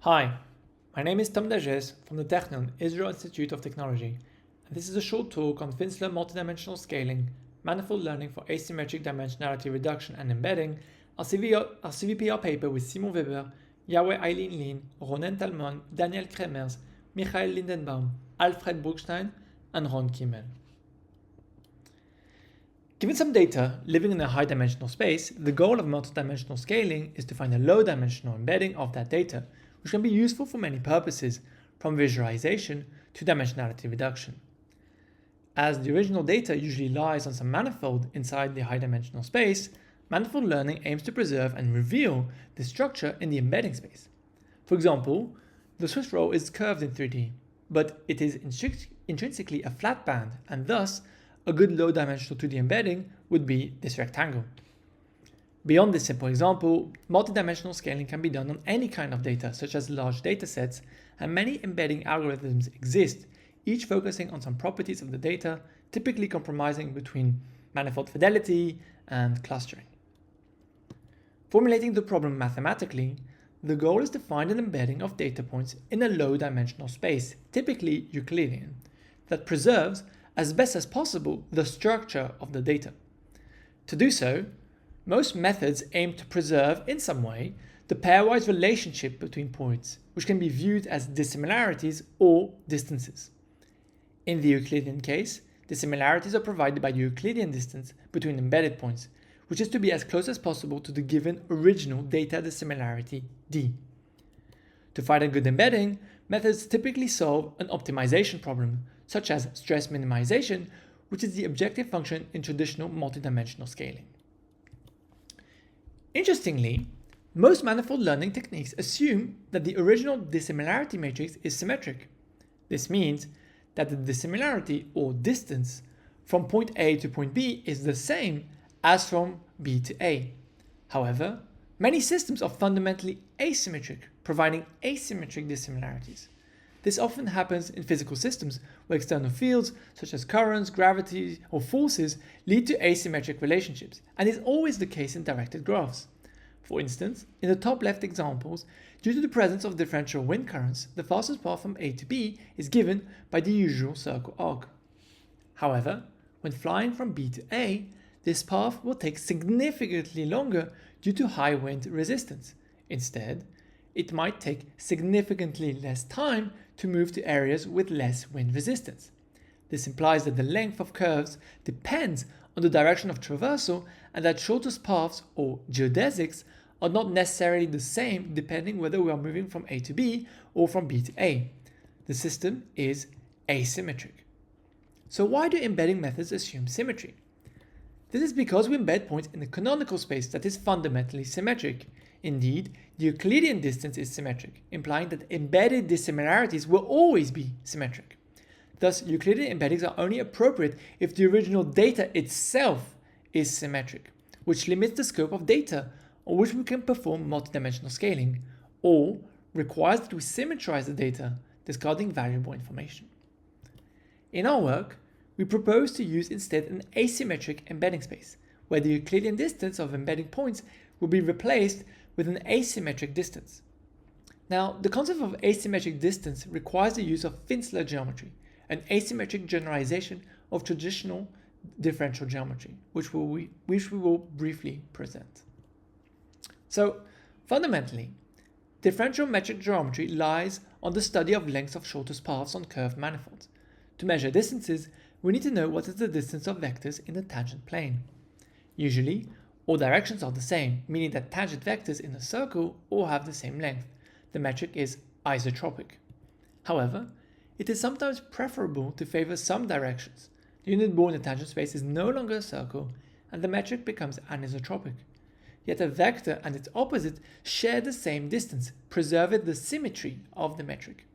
Hi, my name is Dagès from the Technion Israel Institute of Technology, and this is a short talk on Finsler Multi-Dimensional Scaling, Manifold Learning for Asymmetric Dimensionality Reduction and Embedding, our CVPR paper with Simon Weber, Ya-Wei Eileen, Ronen Talmon, Daniel Cremers, Lindenbaum, Alfred Bruckstein, and Ron Kimmel. Given some data living in a high-dimensional space, the goal of multi-dimensional scaling is to find a low-dimensional embedding of that data, which can be useful for many purposes, from visualization to dimensionality reduction. As the original data usually lies on some manifold inside the high-dimensional space, manifold learning aims to preserve and reveal the structure in the embedding space. For example, the Swiss roll is curved in 3D, but it is intrinsically a flat band, and thus a good low-dimensional 2D embedding would be this rectangle. Beyond this simple example, multi-dimensional scaling can be done on any kind of data, such as large datasets, and many embedding algorithms exist, each focusing on some properties of the data, typically compromising between manifold fidelity and clustering. Formulating the problem mathematically, the goal is to find an embedding of data points in a low-dimensional space, typically Euclidean, that preserves as best as possible the structure of the data. To do so, most methods aim to preserve, in some way, the pairwise relationship between points, which can be viewed as dissimilarities or distances. In the Euclidean case, dissimilarities are provided by the Euclidean distance between embedded points, which is to be as close as possible to the given original data dissimilarity d. To find a good embedding, methods typically solve an optimization problem, such as stress minimization, which is the objective function in traditional multidimensional scaling. Interestingly, most manifold learning techniques assume that the original dissimilarity matrix is symmetric. This means that the dissimilarity or distance from point A to point B is the same as from B to A. However, many systems are fundamentally asymmetric, providing asymmetric dissimilarities. This often happens in physical systems where external fields such as currents, gravity, or forces lead to asymmetric relationships, and is always the case in directed graphs. For instance, in the top left examples, due to the presence of differential wind currents, the fastest path from A to B is given by the usual circle arc. However, when flying from B to A, this path will take significantly longer due to high wind resistance. Instead, it might take significantly less time to move to areas with less wind resistance. This implies that the length of curves depends on the direction of traversal and that shortest paths, or geodesics, are not necessarily the same depending whether we are moving from A to B or from B to A. The system is asymmetric. So why do embedding methods assume symmetry? This is because we embed points in a canonical space that is fundamentally symmetric. Indeed, the Euclidean distance is symmetric, implying that embedded dissimilarities will always be symmetric. Thus, Euclidean embeddings are only appropriate if the original data itself is symmetric, which limits the scope of data on which we can perform multidimensional scaling, or requires that we symmetrize the data, discarding valuable information. In our work, we propose to use instead an asymmetric embedding space, where the Euclidean distance of embedding points will be replaced with an asymmetric distance. Now, the concept of asymmetric distance requires the use of Finsler geometry, an asymmetric generalization of traditional differential geometry, which we will briefly present. So, fundamentally, differential metric geometry lies on the study of lengths of shortest paths on curved manifolds. To measure distances, we need to know what is the distance of vectors in the tangent plane. Usually, all directions are the same, meaning that tangent vectors in a circle all have the same length. The metric is isotropic. However, it is sometimes preferable to favor some directions. The unit ball in the tangent space is no longer a circle, and the metric becomes anisotropic. Yet a vector and its opposite share the same distance, preserving the symmetry of the metric.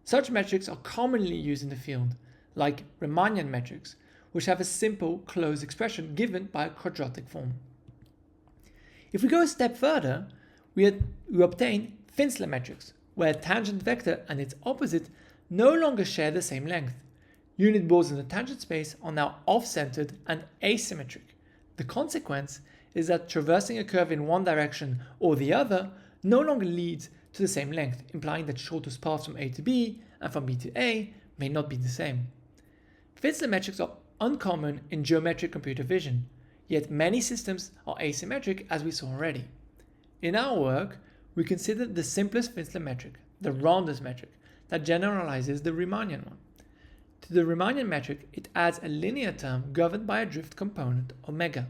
Such metrics are commonly used in the field, like Riemannian metrics, which have a simple closed expression given by a quadratic form. If we go a step further, we obtain Finsler metrics, where a tangent vector and its opposite no longer share the same length. Unit balls in the tangent space are now off-centered and asymmetric. The consequence is that traversing a curve in one direction or the other no longer leads to the same length, implying that shortest paths from A to B and from B to A may not be the same. Finsler metrics are uncommon in geometric computer vision, yet many systems are asymmetric, as we saw already. In our work, we consider the simplest Finsler metric, the roundest metric, that generalizes the Riemannian one. To the Riemannian metric, it adds a linear term governed by a drift component omega.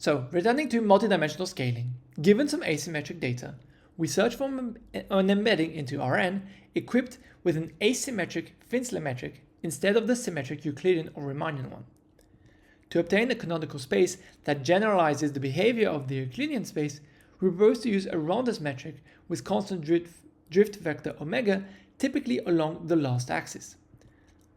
So, returning to multidimensional scaling, given some asymmetric data, we search for an embedding into Rn equipped with an asymmetric Finsler metric instead of the symmetric Euclidean or Riemannian one. To obtain a canonical space that generalizes the behavior of the Euclidean space, we propose to use a roundest metric with constant drift vector omega, typically along the last axis.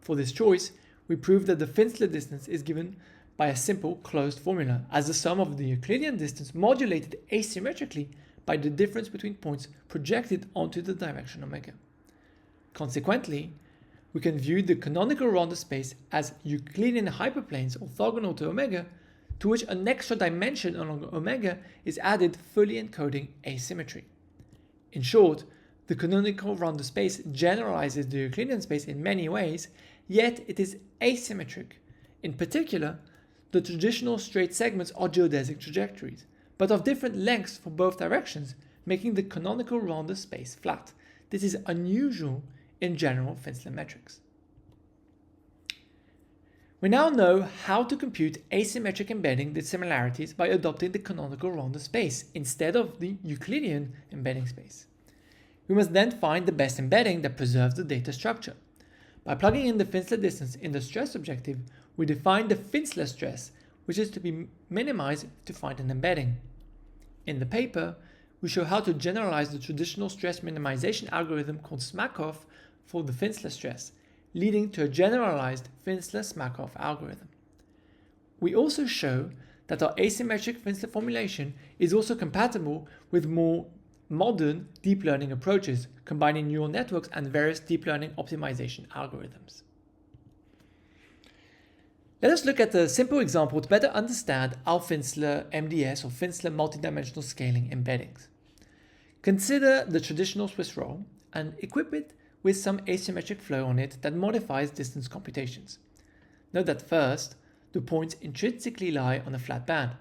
For this choice, we prove that the Finsler distance is given by a simple closed formula as the sum of the Euclidean distance modulated asymmetrically by the difference between points projected onto the direction omega. Consequently, we can view the canonical roundest space as Euclidean hyperplanes orthogonal to omega, to which an extra dimension along omega is added, fully encoding asymmetry. In short, the canonical roundest space generalizes the Euclidean space in many ways, yet it is asymmetric. In particular, the traditional straight segments are geodesic trajectories, but of different lengths for both directions, making the canonical roundest space flat. This is unusual in general Finsler metrics. We now know how to compute asymmetric embedding dissimilarities by adopting the canonical roundest space instead of the Euclidean embedding space. We must then find the best embedding that preserves the data structure. By plugging in the Finsler distance in the stress objective, we define the Finsler stress, which is to be minimized to find an embedding. In the paper, we show how to generalize the traditional stress minimization algorithm called Smakov for the Finsler stress, leading to a generalized Finsler-Smakov algorithm. We also show that our asymmetric Finsler formulation is also compatible with more modern deep learning approaches, combining neural networks and various deep learning optimization algorithms. Let us look at a simple example to better understand our Finsler MDS or Finsler Multi-Dimensional Scaling embeddings. Consider the traditional Swiss roll and equip it with some asymmetric flow on it that modifies distance computations. Note that first, the points intrinsically lie on a flat band.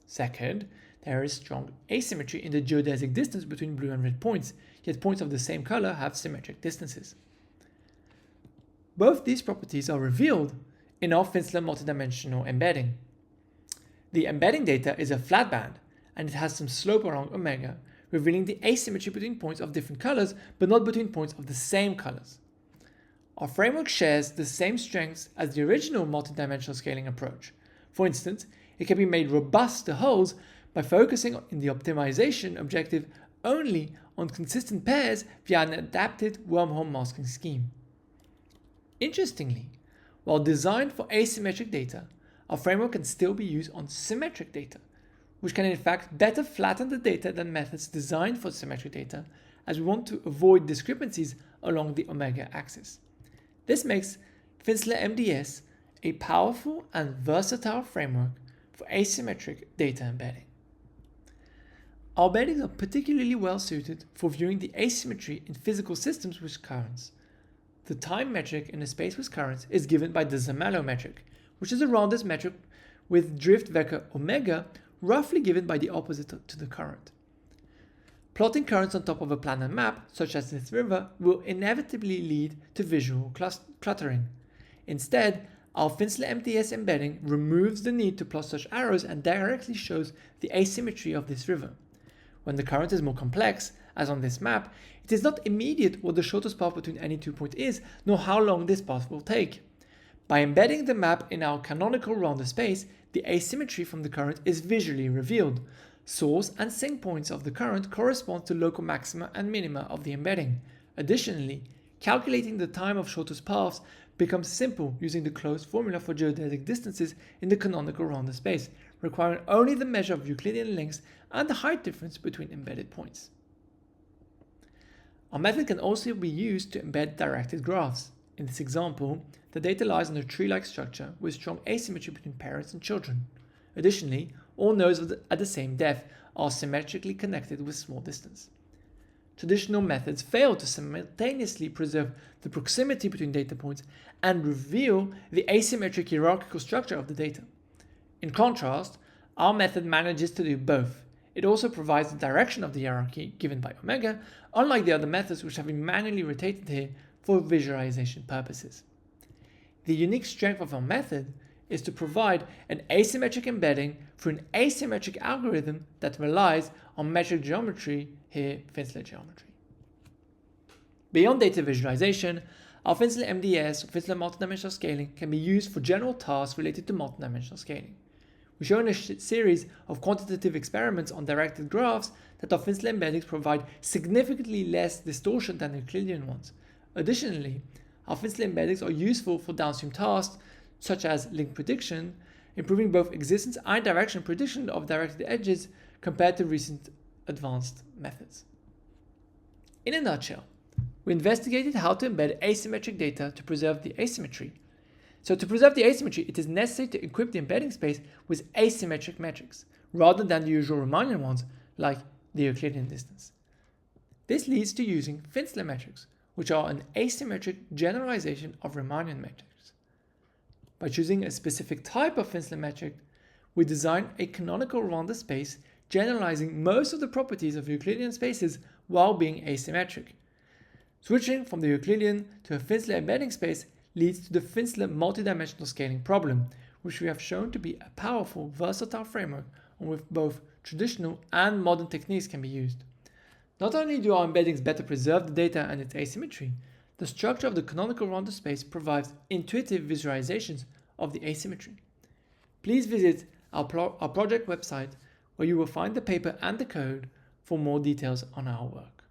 Second, there is strong asymmetry in the geodesic distance between blue and red points, yet points of the same color have symmetric distances. Both these properties are revealed in our Finsler multidimensional embedding. The embedding data is a flat band, and it has some slope along omega, revealing the asymmetry between points of different colors, but not between points of the same colors. Our framework shares the same strengths as the original multidimensional scaling approach. For instance, it can be made robust to holes by focusing in the optimization objective only on consistent pairs via an adapted wormhole masking scheme. Interestingly, while designed for asymmetric data, our framework can still be used on symmetric data, which can in fact better flatten the data than methods designed for symmetric data, as we want to avoid discrepancies along the omega axis. This makes Finsler MDS a powerful and versatile framework for asymmetric data embedding. Our embeddings are particularly well suited for viewing the asymmetry in physical systems with currents. The time metric in a space with currents is given by the Zermelo metric, which is a roundest metric with drift vector omega roughly given by the opposite to the current. Plotting currents on top of a planar map, such as this river, will inevitably lead to visual cluttering. Instead, our Finsler MDS embedding removes the need to plot such arrows and directly shows the asymmetry of this river. When the current is more complex, as on this map, it is not immediate what the shortest path between any 2 points is, nor how long this path will take. By embedding the map in our canonical rounded space, the asymmetry from the current is visually revealed. Source and sink points of the current correspond to local maxima and minima of the embedding. Additionally, calculating the time of shortest paths becomes simple using the closed formula for geodesic distances in the canonical rounded space, requiring only the measure of Euclidean lengths and the height difference between embedded points. Our method can also be used to embed directed graphs. In this example, the data lies on a tree-like structure with strong asymmetry between parents and children. Additionally, all nodes at the same depth are symmetrically connected with small distance. Traditional methods fail to simultaneously preserve the proximity between data points and reveal the asymmetric hierarchical structure of the data. In contrast, our method manages to do both. It also provides the direction of the hierarchy given by omega, unlike the other methods which have been manually rotated here for visualization purposes. The unique strength of our method is to provide an asymmetric embedding through an asymmetric algorithm that relies on metric geometry, here Finsler geometry. Beyond data visualization, our Finsler MDS, or Finsler Multi-Dimensional Scaling, can be used for general tasks related to multi-dimensional scaling. We show in a series of quantitative experiments on directed graphs that our Finsler embeddings provide significantly less distortion than Euclidean ones. Additionally, our Finsler embeddings are useful for downstream tasks such as link prediction, improving both existence and direction prediction of directed edges compared to recent advanced methods. In a nutshell, we investigated how to embed asymmetric data to preserve the asymmetry. So to preserve the asymmetry, it is necessary to equip the embedding space with asymmetric metrics, rather than the usual Riemannian ones, like the Euclidean distance. This leads to using Finsler metrics, which are an asymmetric generalization of Riemannian metrics. By choosing a specific type of Finsler metric, we design a canonical Rondel space generalizing most of the properties of Euclidean spaces while being asymmetric. Switching from the Euclidean to a Finsler embedding space leads to the Finsler multi-dimensional scaling problem, which we have shown to be a powerful, versatile framework on which both traditional and modern techniques can be used. Not only do our embeddings better preserve the data and its asymmetry, the structure of the canonical Rondel space provides intuitive visualizations of the asymmetry. Please visit our project website, where you will find the paper and the code for more details on our work.